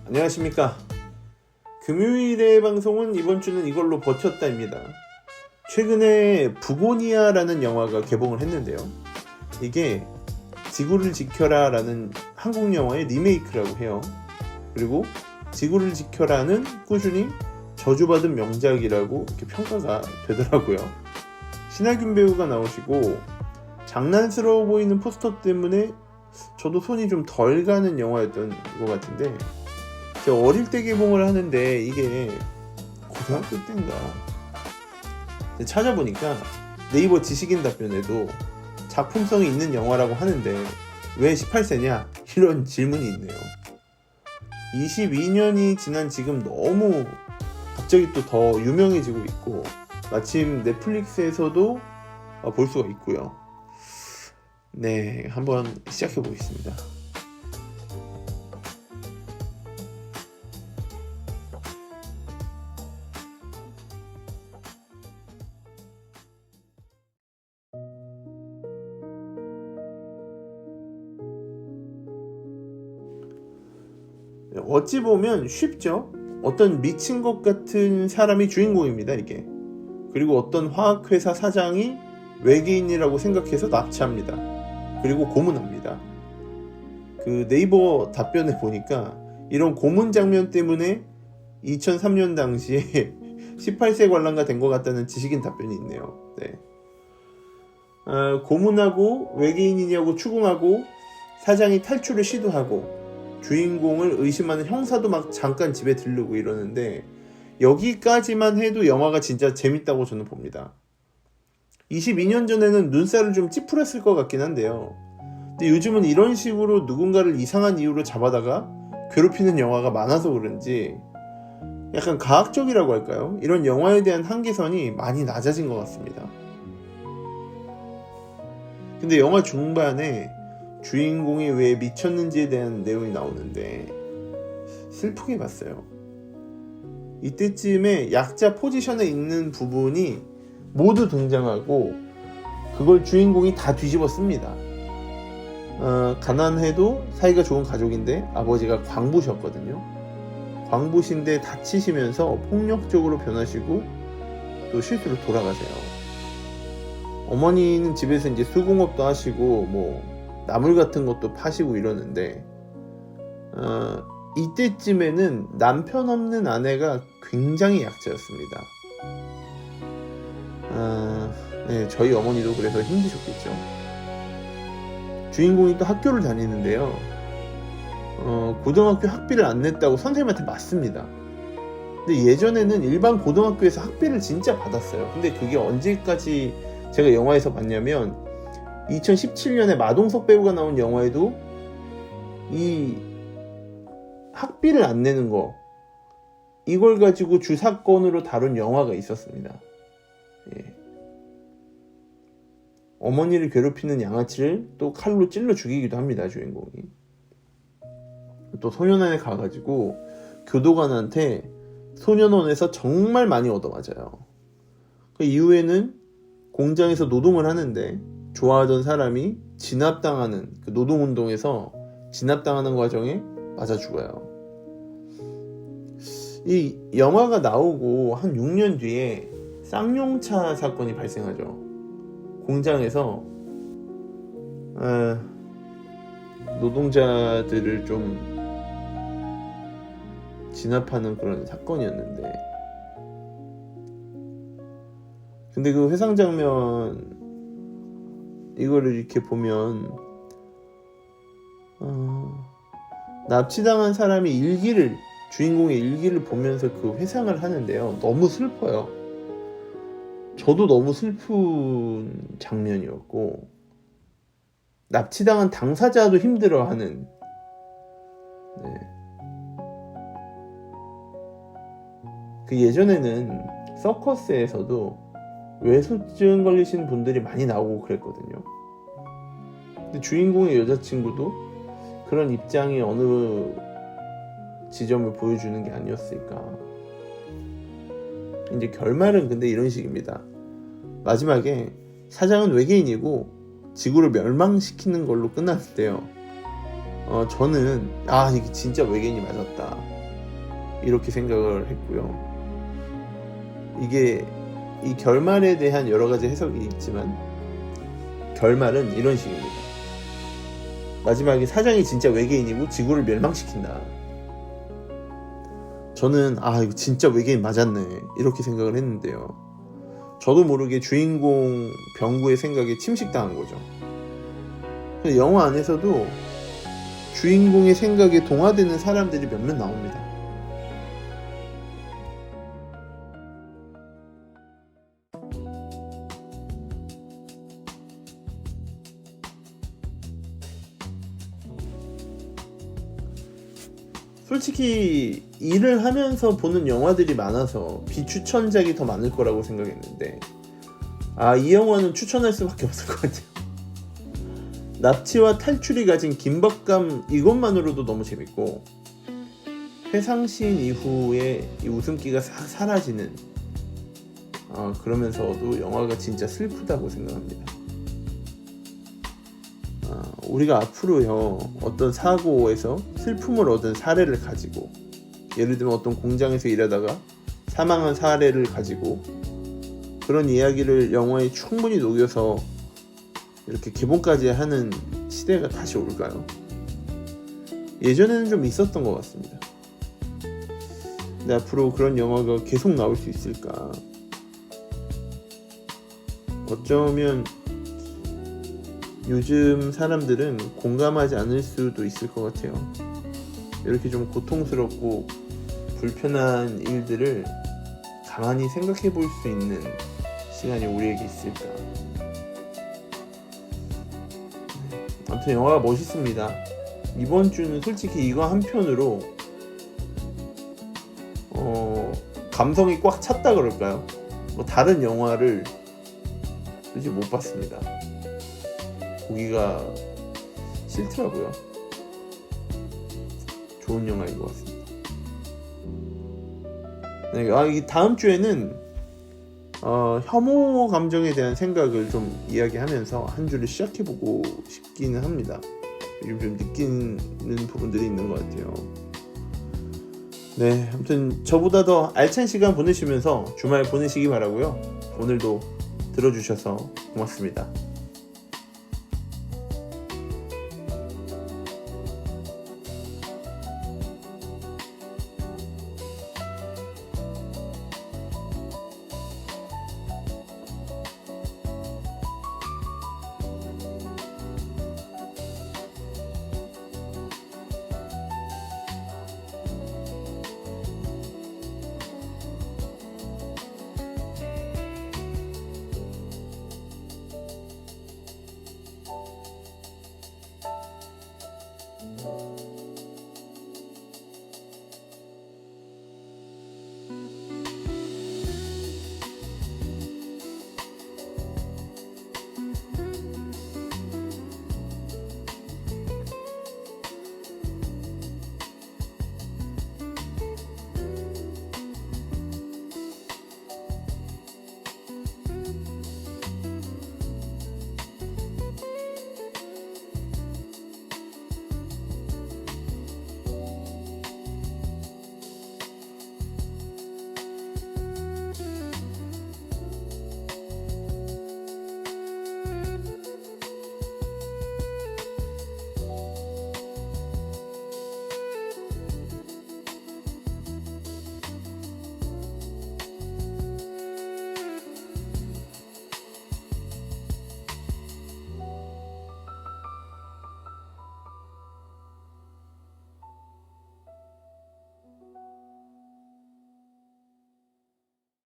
안녕하십니까. 금요일의 방송은 이번 주는 이걸로 버텼다입니다. 최근에 부고니아라는 영화가 개봉을 했는데요. 이게 지구를 지켜라 라는 한국 영화의 리메이크라고 해요. 그리고 지구를 지켜라는 꾸준히 저주받은 명작이라고 이렇게 평가가 되더라고요. 신하균 배우가 나오시고 장난스러워 보이는 포스터 때문에 저도 손이 좀 덜 가는 영화였던 것 같은데, 제가 어릴 때 개봉을 하는데 이게 고등학교 때인가 찾아보니까 네이버 지식인 답변에도 작품성이 있는 영화라고 하는데 왜 18세냐? 이런 질문이 있네요. 22년이 지난 지금 너무 갑자기 또 더 유명해지고 있고, 마침 넷플릭스에서도 볼 수가 있고요. 네, 한번 시작해 보겠습니다. 어찌 보면 쉽죠? 어떤 미친 것 같은 사람이 주인공입니다, 이게. 그리고 어떤 화학회사 사장이 외계인이라고 생각해서 납치합니다. 그리고 고문합니다. 그 네이버 답변에 보니까 이런 고문 장면 때문에 2003년 당시에 18세 관람가 된 것 같다는 지식인 답변이 있네요. 네. 고문하고 외계인이냐고 추궁하고 사장이 탈출을 시도하고 주인공을 의심하는 형사도 막 잠깐 집에 들르고 이러는데, 여기까지만 해도 영화가 진짜 재밌다고 저는 봅니다. 22년 전에는 눈살을 좀 찌푸렸을 것 같긴 한데요. 근데 요즘은 이런 식으로 누군가를 이상한 이유로 잡아다가 괴롭히는 영화가 많아서 그런지 약간 과학적이라고 할까요? 이런 영화에 대한 한계선이 많이 낮아진 것 같습니다. 근데 영화 중반에 주인공이 왜 미쳤는지에 대한 내용이 나오는데 슬프게 봤어요. 이때쯤에 약자 포지션에 있는 부분이 모두 등장하고 그걸 주인공이 다 뒤집어 씁니다. 가난해도 사이가 좋은 가족인데 아버지가 광부셨거든요. 광부신데 다치시면서 폭력적으로 변하시고 또 실수로 돌아가세요. 어머니는 집에서 이제 수공업도 하시고 뭐 나물 같은 것도 파시고 이러는데, 이때쯤에는 남편 없는 아내가 굉장히 약자였습니다. 네, 저희 어머니도 그래서 힘드셨겠죠. 주인공이 또 학교를 다니는데요. 고등학교 학비를 안 냈다고 선생님한테 맞습니다. 근데 예전에는 일반 고등학교에서 학비를 진짜 받았어요. 근데 그게 언제까지 제가 영화에서 봤냐면 2017년에 마동석 배우가 나온 영화에도 이 학비를 안 내는 거, 이걸 가지고 주사건으로 다룬 영화가 있었습니다. 예. 어머니를 괴롭히는 양아치를 또 칼로 찔러 죽이기도 합니다, 주인공이. 또 소년원에 가가지고 교도관한테 소년원에서 정말 많이 얻어맞아요. 그 이후에는 공장에서 노동을 하는데 좋아하던 사람이 진압당하는, 그 노동운동에서 진압당하는 과정에 맞아 죽어요. 이 영화가 나오고 한 6년 뒤에 쌍용차 사건이 발생하죠. 공장에서 노동자들을 좀 진압하는 그런 사건이었는데, 근데 그 회상 장면 이거를 이렇게 보면 납치당한 사람이 주인공의 일기를 보면서 그 회상을 하는데요, 너무 슬퍼요. 저도 너무 슬픈 장면이었고, 납치당한 당사자도 힘들어하는, 네. 그 예전에는 서커스에서도 외소증 걸리신 분들이 많이 나오고 그랬거든요. 근데 주인공의 여자친구도 그런 입장이 어느 지점을 보여주는 게 아니었을까. 이제 결말은 근데 이런 식입니다. 마지막에 사장은 외계인이고 지구를 멸망시키는 걸로 끝났는데요. 저는 이게 진짜 외계인이 맞았다. 이렇게 생각을 했고요. 이게 이 결말에 대한 여러 가지 해석이 있지만 결말은 이런 식입니다. 마지막에 사장이 진짜 외계인이고 지구를 멸망시킨다. 저는 이거 진짜 외계인 맞았네 이렇게 생각을 했는데요. 저도 모르게 주인공 병구의 생각에 침식당한 거죠. 영화 안에서도 주인공의 생각에 동화되는 사람들이 몇몇 나옵니다. 솔직히 일을 하면서 보는 영화들이 많아서 비추천작이 더 많을 거라고 생각했는데 이 영화는 추천할 수밖에 없을 것 같아요. 납치와 탈출이 가진 긴박감 이것만으로도 너무 재밌고 회상씬 이후에 이 웃음기가 싹 사라지는 그러면서도 영화가 진짜 슬프다고 생각합니다. 우리가 앞으로요 어떤 사고에서 슬픔을 얻은 사례를 가지고 예를 들면 어떤 공장에서 일하다가 사망한 사례를 가지고 그런 이야기를 영화에 충분히 녹여서 이렇게 개봉까지 하는 시대가 다시 올까요? 예전에는 좀 있었던 것 같습니다. 근데 앞으로 그런 영화가 계속 나올 수 있을까? 어쩌면 요즘 사람들은 공감하지 않을 수도 있을 것 같아요. 이렇게 좀 고통스럽고 불편한 일들을 가만히 생각해 볼 수 있는 시간이 우리에게 있을까. 아무튼 영화가 멋있습니다. 이번 주는 솔직히 이거 한 편으로 감성이 꽉 찼다 그럴까요? 다른 영화를 솔직히 못 봤습니다. 보기가 싫더라고요. 좋은 영화인 것 같습니다. 네, 이 다음 주에는 혐오 감정에 대한 생각을 좀 이야기하면서 한 주를 시작해보고 싶기는 합니다. 요즘 좀 느끼는 부분들이 있는 것 같아요. 네, 아무튼 저보다 더 알찬 시간 보내시면서 주말 보내시기 바라고요. 오늘도 들어주셔서 고맙습니다.